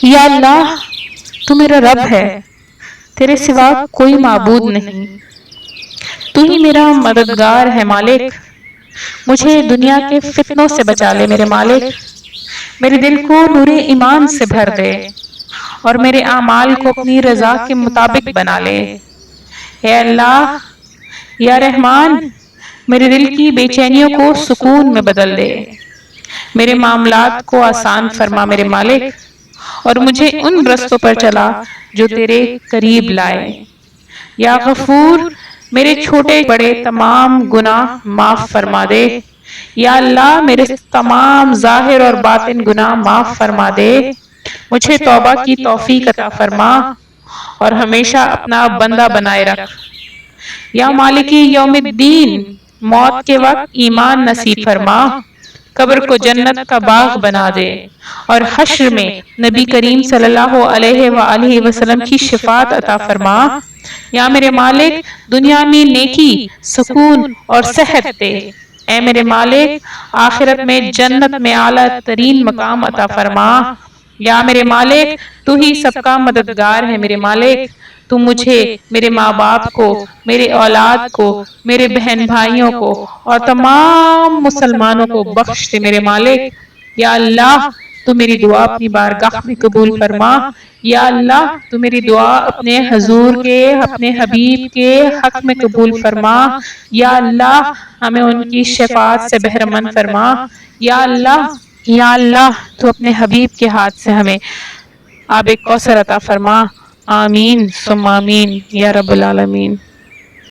یا اللہ تو میرا رب ہے، تیرے سوا کوئی معبود نہیں، تو ہی میرا مددگار ہے مالک، مجھے دنیا کے فتنوں سے بچا لے میرے مالک، میرے دل کو نور ایمان سے بھر دے اور میرے اعمال کو اپنی رضا کے مطابق بنا لے۔ اے اللہ یا رحمان، میرے دل کی بے چینیوں کو سکون میں بدل دے، میرے معاملات کو آسان فرما میرے مالک، اور مجھے ان رستوں پر چلا جو تیرے قریب لائے۔ یا غفور، میرے چھوٹے بڑے تمام گناہ معاف فرما دے۔ یا اللہ میرے تمام ظاہر اور باطن گناہ معاف فرما دے، مجھے توبہ کی توفیق عطا فرما اور ہمیشہ اپنا بندہ بنائے رکھ۔ یا مالکی یوم الدین، موت کے وقت ایمان نصیب فرما، قبر کو جنت کا باغ بنا دے اور حشر میں نبی کریم صلی اللہ علیہ وآلہ وسلم کی شفاعت عطا فرما۔ یا میرے مالک دنیا میں نیکی، سکون اور صحت دے، اے میرے مالک آخرت میں جنت میں اعلیٰ ترین مقام عطا فرما۔ یا میرے مالک تو ہی سب کا مددگار ہے میرے مالک، تو مجھے، میرے ماں باپ کو، میرے اولاد کو، میرے بہن بھائیوں کو اور تمام مسلمانوں کو بخش دے میرے مالک۔ یا اللہ تو میری دعا اپنی بارگاہ میں قبول فرما۔ یا اللہ تو میری دعا اپنے حضور کے، اپنے حبیب کے حق میں قبول فرما۔ یا اللہ ہمیں ان کی شفاعت سے بہرمند فرما۔ یا اللہ، یا اللہ تو اپنے حبیب کے ہاتھ سے ہمیں آب کوثر عطا فرما۔ آمین ثم آمین یا رب العالمین۔